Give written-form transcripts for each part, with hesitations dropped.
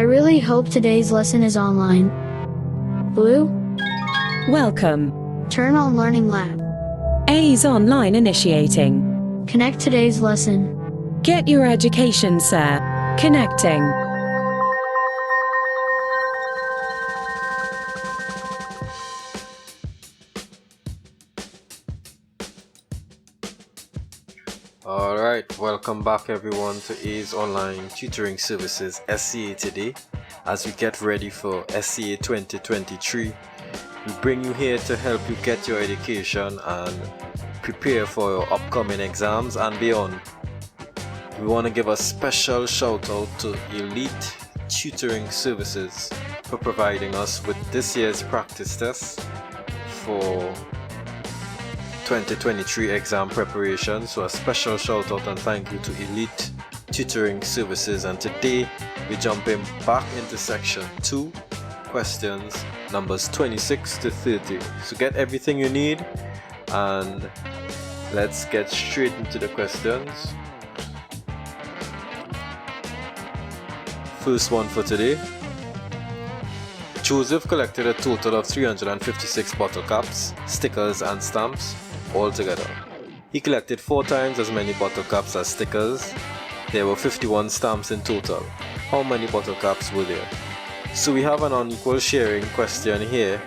I really hope today's lesson is online. Blue, Welcome. turn on Learning Lab. A's online initiating. Connect today's lesson. Get your education, sir. Connecting. Alright, welcome back everyone to A's Online Tutoring Services S.E.A. today. As we get ready for S.E.A 2023, we bring you here to help you get your education and prepare for your upcoming exams and beyond. We want to give a special shout out to Elite Tutoring Services for providing us with this year's practice test for 2023 exam preparation. So a special shout out and thank you to Elite Tutoring Services, and today we're jumping back into section 2, questions numbers 26 to 30. So get everything you need and let's get straight into the questions. First one for today. Joseph collected a total of 356 bottle caps, stickers and stamps altogether. He collected 4 times as many bottle caps as stickers. There were 51 stamps in total. How many bottle caps were there? So we have an unequal sharing question here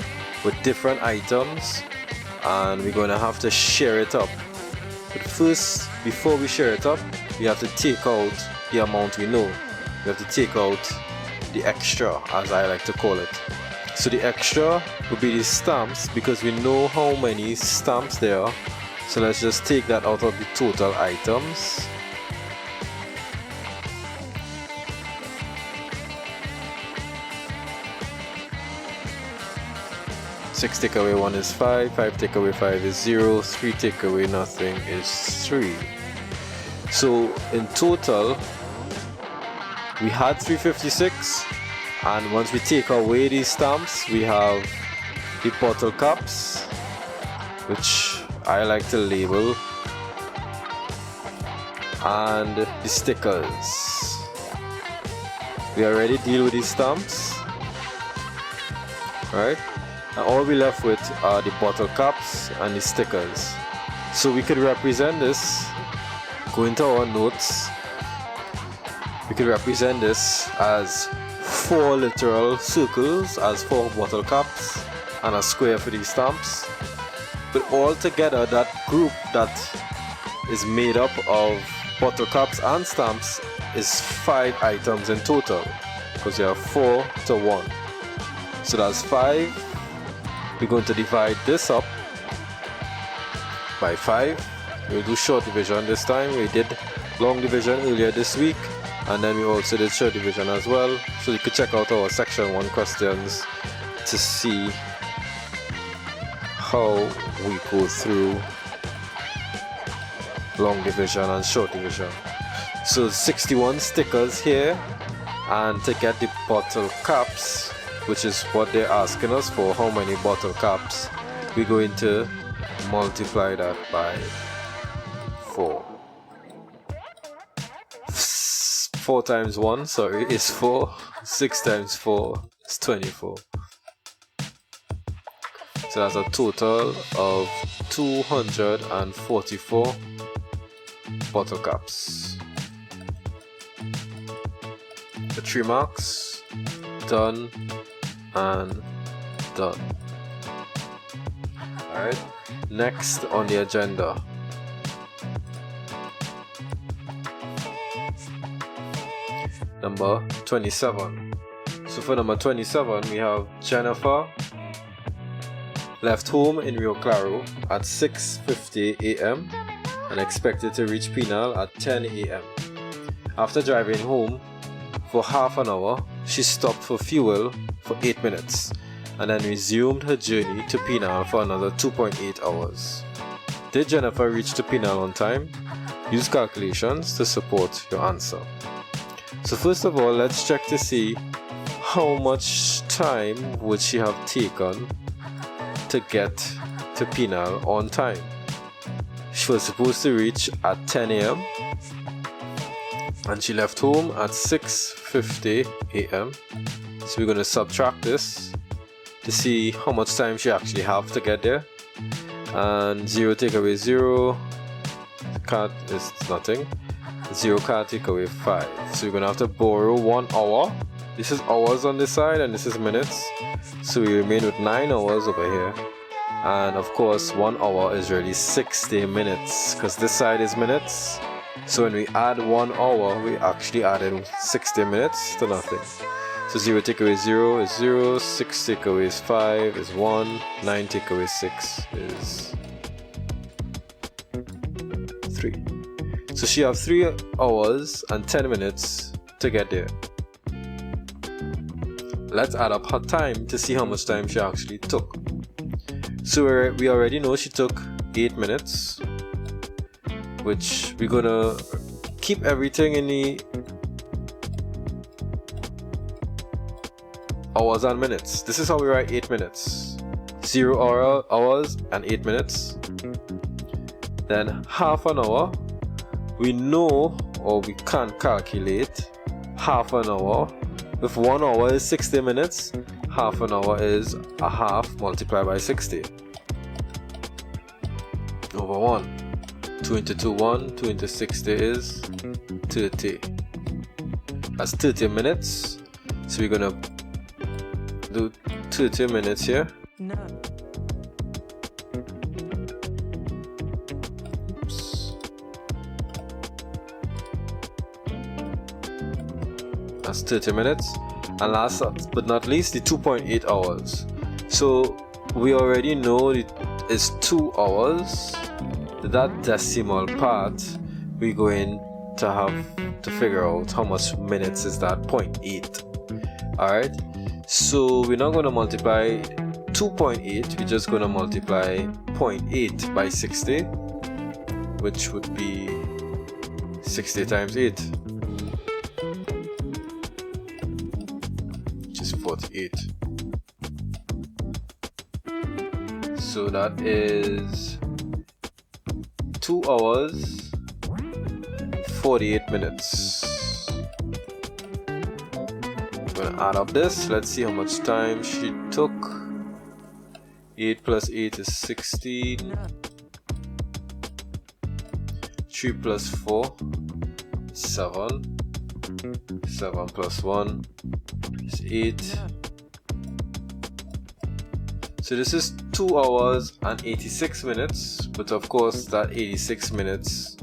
with different items and we're going to have to share it up. But first, before we share it up, we have to take out the amount we know. We have to take out the extra, as I like to call it. So the extra would be the stamps because we know how many stamps there are. So let's just take that out of the total items. Six take away 1 is 5, 5 take away 5 is 0, 3 take away nothing is 3. So in total, we had 356. And once we take away these stamps, we have the bottle caps, which I like to label, and the stickers. We already deal with these stamps, right? And all we left with are the bottle caps and the stickers. So we could represent this, go into our notes, we could represent this as 4 literal circles as 4 bottle caps and a square for these stamps. But all together, that group that is made up of bottle caps and stamps is 5 items in total because you have 4 to 1. So that's 5. We're going to divide this up by 5. We'll do short division this time. We did long division earlier this week. And then we also did short division as well. So you could check out our section 1 questions to see how we go through long division and short division. So 61 stickers here, and to get the bottle caps, which is what they're asking us for, how many bottle caps, we're going to multiply that by 4. 4 times 1, is 4. 6 times 4 is 24. So that's a total of 244 bottle caps. The 3 marks, done and done. Alright, next on the agenda. Number 27. So for number 27, we have Jennifer left home in Rio Claro at 6:50 a.m. and expected to reach Penal at 10 a.m. After driving home for half an hour, she stopped for fuel for 8 minutes and then resumed her journey to Penal for another 2.8 hours. Did Jennifer reach to Penal on time? Use calculations to support your answer. So first of all, let's check to see how much time would she have taken to get to Penal on time. She was supposed to reach at 10 a.m. and she left home at 6:50 a.m. So we're going to subtract this to see how much time she actually have to get there. And 0 take away 0 can't is nothing. 0 can't take away 5. So we're going to have to borrow 1 hour. This is hours on this side and this is minutes. So we remain with 9 hours over here. And of course 1 hour is really 60 minutes because this side is minutes. So when we add 1 hour, we actually added 60 minutes to nothing. So 0 take away 0 is 0, 6 take away 5 is 1, 9 take away 6 is 3. So she have 3 hours and 10 minutes to get there. Let's add up her time to see how much time she actually took. So we already know she took 8 minutes, which we're gonna keep everything in the hours and minutes. This is how we write 8 minutes. 0 hours and 8 minutes. Then half an hour. We know, or we can calculate half an hour. If 1 hour is 60 minutes, half an hour is a half multiplied by 60 over 1. 2 into 2, 1. 2 into 60 is 30. That's 30 minutes. So we're gonna do 30 minutes here. No. Oops. That's 30 minutes. And last but not least, the 2.8 hours. So we already know it's 2 hours. That decimal part, we're going to have to figure out how much minutes is that 0.8. Alright, so we're not going to multiply 2.8, we're just going to multiply 0.8 by 60, which would be 60 times 8, which is 48. So that is 2 hours 48 minutes. I'm gonna add up this. Let's see how much time she took. 8 plus 8 is 16. 3 plus 4 is 7. 7 plus 1 is 8. So this is 2 hours and 86 minutes, but of course that 86 minutes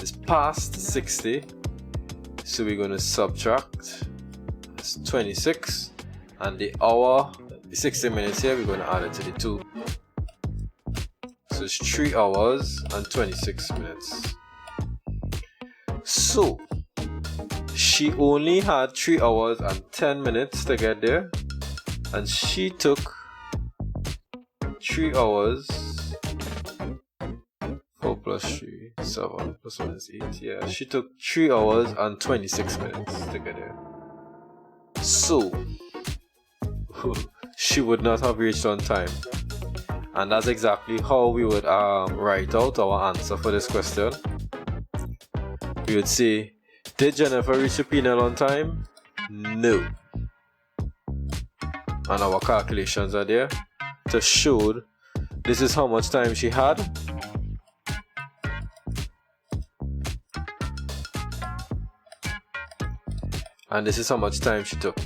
is past 60, so we're going to subtract. It's 26, and the hour, the 60 minutes here, we're going to add it to the 2. So it's 3 hours and 26 minutes. So she only had 3 hours and 10 minutes to get there, and she took 3 hours. 4 plus 3, 7 plus 1 is 8. Yeah, she took 3 hours and 26 minutes to get there. So she would not have reached on time. And that's exactly how we would write out our answer for this question. We would say, did Jennifer reach the P&L on time? No. And our calculations are there to show this is how much time she had. And this is how much time she took.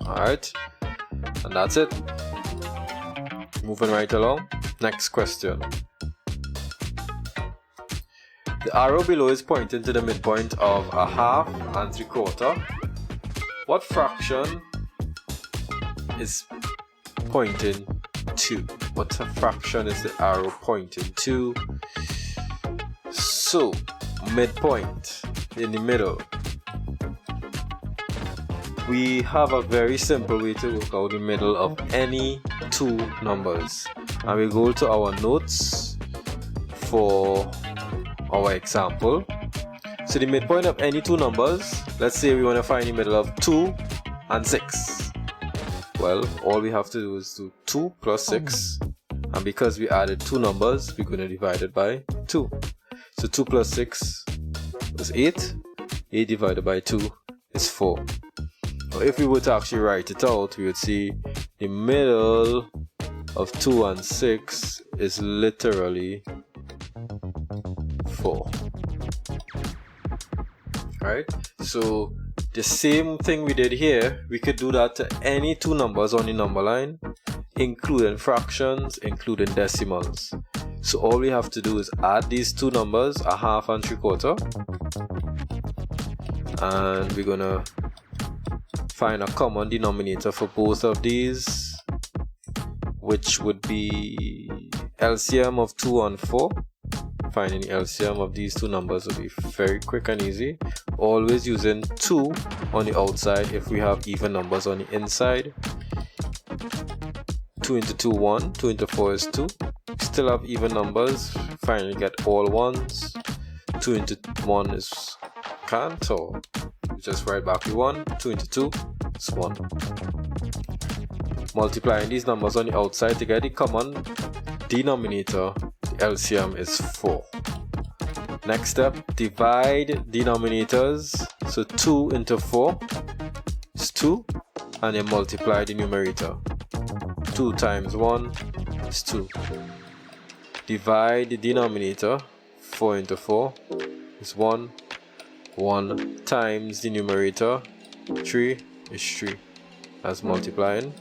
Alright, and that's it. Moving right along. Next question. The arrow below is pointing to the midpoint of a half and 3/4. What fraction is pointing to? What fraction is the arrow pointing to? So, midpoint, in the middle. We have a very simple way to work out the middle of any two numbers. And we go to our notes for our example. So the midpoint of any two numbers, let's say we want to find the middle of 2 and 6. Well, all we have to do is do 2 plus 6 and because we added two numbers, we're going to divide it by 2. So 2 plus 6 is 8. 8 divided by 2 is 4. Now if we were to actually write it out, we would see the middle of 2 and 6 is literally 4. Right? So the same thing we did here, we could do that to any two numbers on the number line, including fractions, including decimals. So all we have to do is add these two numbers, a half and 3/4, and we're gonna find a common denominator for both of these, which would be LCM of 2 and 4. Finding the LCM of these two numbers will be very quick and easy. Always using 2 on the outside if we have even numbers on the inside. 2 into 2, 1. 2 into 4 is 2. Still have even numbers. Finally get all 1s. 2 into 1 is can't, so just write back the 1. 2 into 2 is 1. Multiplying these numbers on the outside to get the common denominator, the LCM is 4. Next step, divide denominators. So 2 into 4 is 2, and then multiply the numerator. 2 times 1 is 2. Divide the denominator. 4 into 4 is 1. 1 times the numerator. 3 is 3. That's multiplying.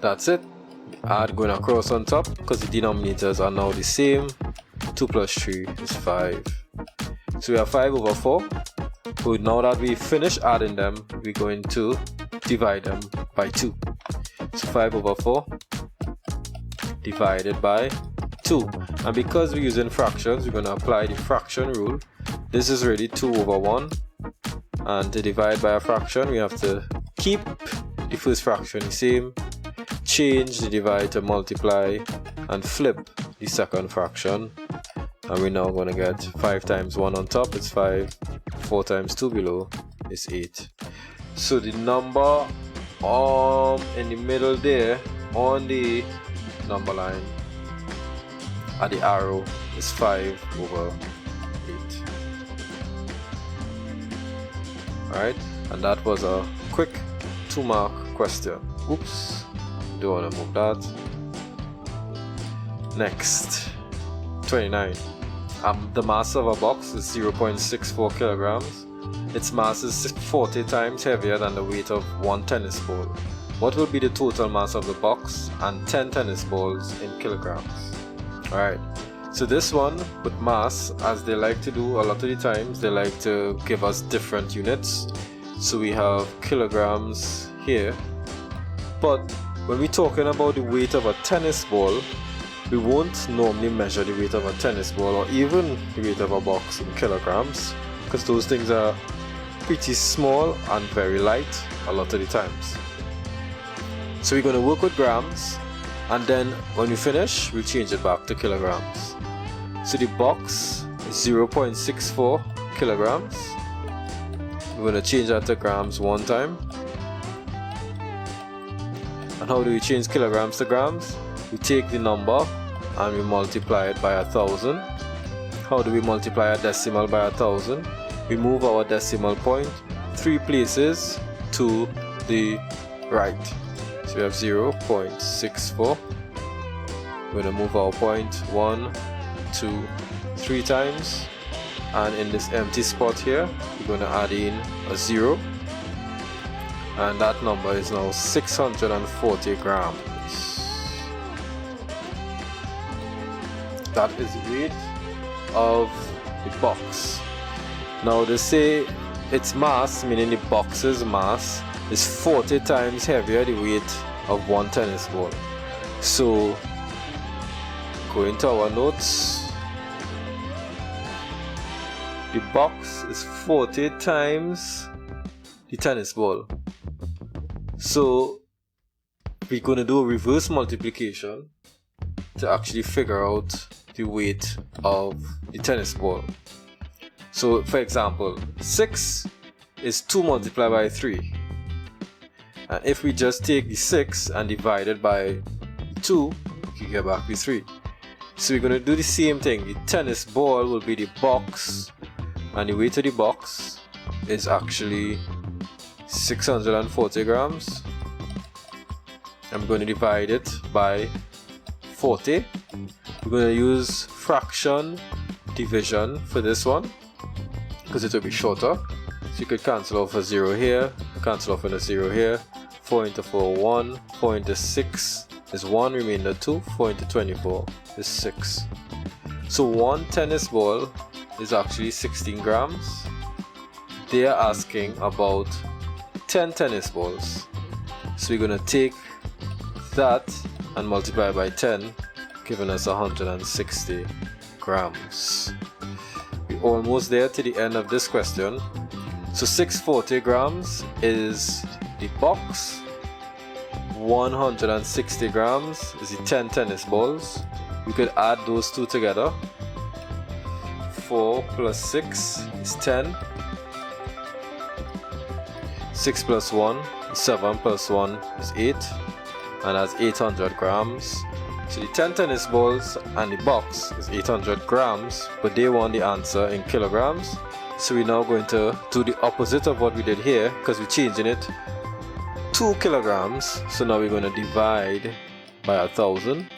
That's it. Add going across on top because the denominators are now the same. 2 plus 3 is 5. So we have 5 over 4. But now that we finish adding them, we're going to divide them by 2. So 5 over 4 divided by 2. And because we're using fractions, we're going to apply the fraction rule. This is really 2 over 1. And to divide by a fraction, we have to keep the first fraction the same, change the divide to multiply, and flip the second fraction. And we're now going to get 5 times 1 on top is 5, 4 times 2 below is 8. So the number in the middle there on the number line at the arrow is 5 over 8. Alright, and that was a quick 2-mark question. Oops, don't want to move that. Next, 29. The mass of a box is 0.64 kilograms. Its mass is 40 times heavier than the weight of one tennis ball. What will be the total mass of the box and 10 tennis balls in kilograms? Alright, so this one with mass, as they like to do a lot of the times, they like to give us different units. So we have kilograms here, but when we're talking about the weight of a tennis ball, we won't normally measure the weight of a tennis ball or even the weight of a box in kilograms, because those things are pretty small and very light a lot of the times. So we're going to work with grams, and then when we finish, we'll change it back to kilograms. So the box is 0.64 kilograms. We're going to change that to grams one time. And how do we change kilograms to grams? We take the number and we multiply it by 1,000. How do we multiply a decimal by 1,000? We move our decimal point 3 places to the right. So we have 0.64. We're going to move our point 1, 2, 3 times. And in this empty spot here, we're going to add in a 0. And that number is now 640 grams. That is the weight of the box. Now they say its mass, meaning the box's mass, is 40 times heavier the weight of one tennis ball. So going to our notes, the box is 40 times the tennis ball. So we're going to do a reverse multiplication to actually figure out the weight of the tennis ball. So for example, 6 is 2 multiplied by 3. And if we just take the 6 and divide it by 2, you get back with 3. So we're going to do the same thing. The tennis ball will be the box, and the weight of the box is actually 640 grams. I'm going to divide it by 40. We're going to use fraction division for this one because it will be shorter. So you could cancel off a 0 here, cancel off a 0 here. 4 into 4, 1. 4 into 6 is 1, remainder 2. 4 into 24 is 6. So one tennis ball is actually 16 grams. They are asking about 10 tennis balls. So we're going to take that and multiply by 10, giving us 160 grams. We're almost there to the end of this question. So 640 grams is the box, 160 grams is the 10 tennis balls. We could add those two together. 4 plus 6 is 10. 6 plus 1 is 7 plus 1 is 8. And that's 800 grams. So the 10 tennis balls and the box is 800 grams, but they want the answer in kilograms. So we're now going to do the opposite of what we did here, because we're changing it 2 kilograms. So now we're going to divide by 1,000.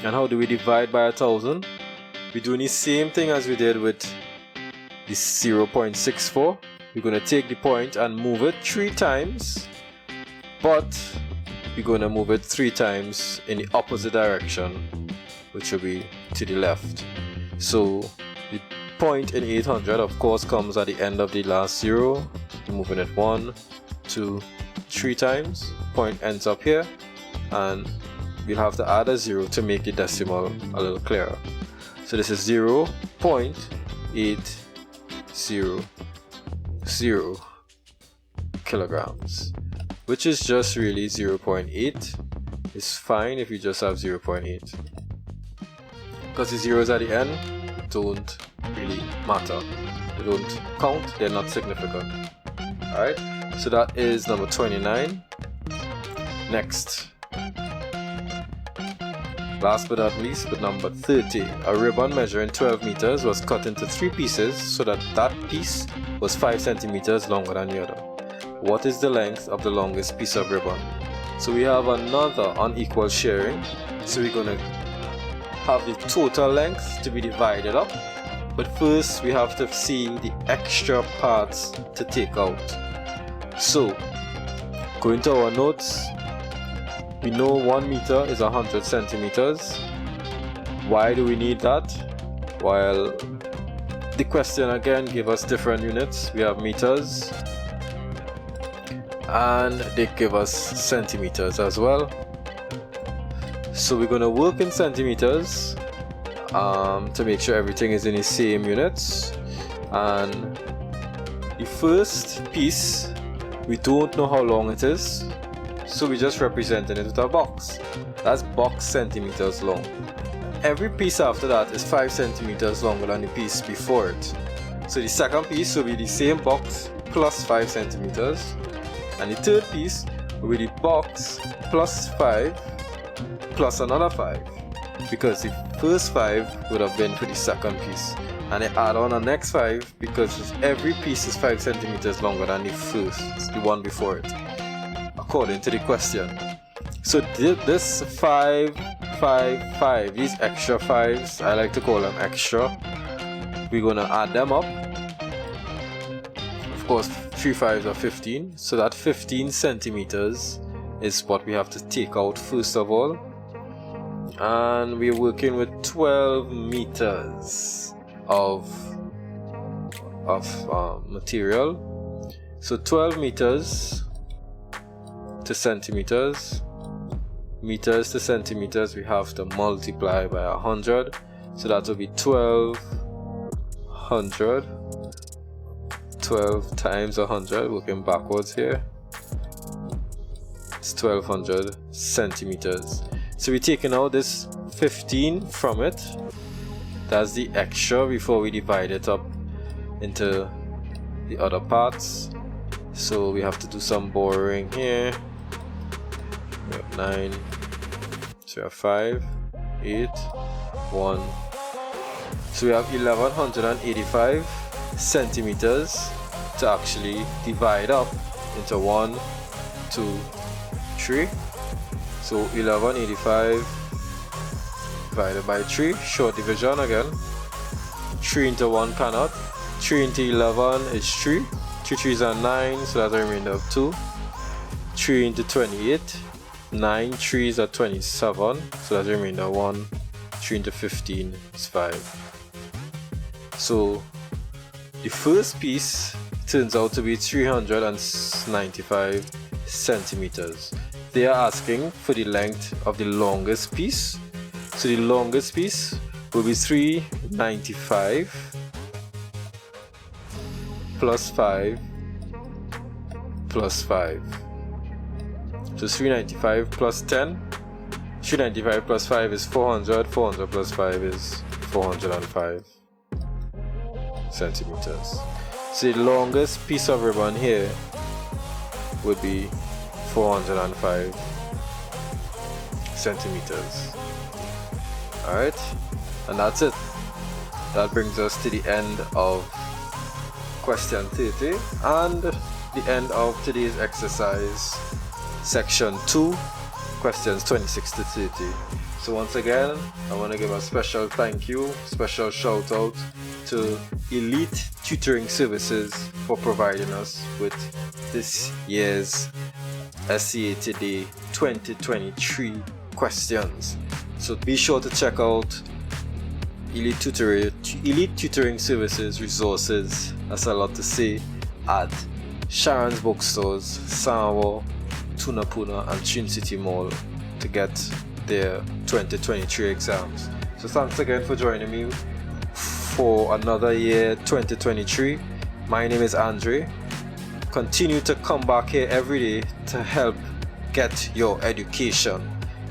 And how do we divide by 1,000? We're doing the same thing as we did with the 0.64. We're going to take the point and move it 3 times, but we're going to move it 3 times in the opposite direction, which will be to the left. So the point in 800 of course comes at the end of the last 0. We're moving it 1, 2, 3 times. Point ends up here, and we'll have to add a 0 to make the decimal a little clearer. So this is 0.800 kilograms, which is just really 0.8. It's fine if you just have 0.8, because the zeros at the end don't really matter. They don't count, they're not significant. Alright, so that is number 29. Next, last but not least, but number 30. A ribbon measuring 12 meters was cut into 3 pieces so that that piece was 5 centimeters longer than the other. What is the length of the longest piece of ribbon? So we have another unequal sharing. So we're going to have the total length to be divided up. But first we have to see the extra parts to take out. So going to our notes, we know 1 meter is 100 centimeters. Why do we need that? Well, the question again gave us different units. We have meters, and they give us centimeters as well. So we're going to work in centimeters to make sure everything is in the same units. And the first piece, we don't know how long it is, so we're just representing it with a box. That's box centimeters long. Every piece after that is 5 centimeters longer than the piece before it. So the second piece will be the same box plus 5 centimeters. And the third piece will be the box plus 5 plus another 5. Because the first 5 would have been for the second piece. And they add on the next 5 because every piece is 5 centimeters longer than the first, the one before it, according to the question. So this 5, 5, 5, these extra 5s, I like to call them extra. We're going to add them up. Of course, 3 5s are 15. So that 15 centimeters is what we have to take out first of all. And we're working with 12 meters of material. So 12 meters to centimeters. Meters to centimeters, we have to multiply by 100. So that will be 1200. 12 times 100, working backwards here. It's 1200 centimeters. So we're taking out this 15 from it. That's the extra before we divide it up into the other parts. So we have to do some borrowing here. We have 9. So So we have 5, 8, 1. So we have 1185 centimeters to actually divide up into 1, 2, 3. So 1185 divided by 3, short division again. 3 into 1 cannot. 3 into 11 is 3. 3 3s are 9, so that's a remainder of 2. 3 into 28, 9 3s are 27, so that's a remainder of 1. 3 into 15 is 5. So the first piece turns out to be 395 centimeters. They are asking for the length of the longest piece. So the longest piece will be 395 plus 5 plus 5. So 395 plus 10. 395 plus 5 is 400. 400 plus 5 is 405 centimeters. So the longest piece of ribbon here would be 405 centimeters. Alright, and that's it. That brings us to the end of question 30 and the end of today's exercise, section 2, questions 26 to 30. So once again, I want to give a special thank you, special shout out to Elite Tutoring Services for providing us with this year's S.E.A. Today 2023 questions. So be sure to check out Elite Tutoring Services resources, that's a lot to say, at Sharon's Bookstores, Sanwa, Tunapuna and Trin City Mall to get their 2023 exams. So thanks again for joining me for another year 2023. My name is Andre. Continue to come back here every day to help get your education.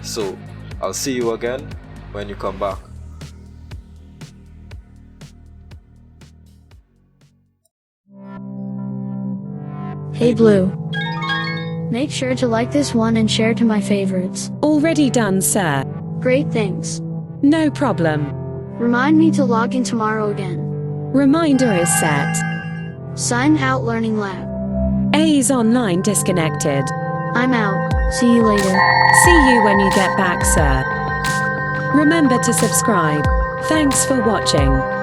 So I'll see you again when you come back. Hey Blue. Make sure to like this one and share to my favorites. Already done, sir. Great, thanks. No problem. Remind me to log in tomorrow again. Reminder is set. Sign out Learning Lab. A's online disconnected. I'm out. See you later. See you when you get back, sir. Remember to subscribe. Thanks for watching.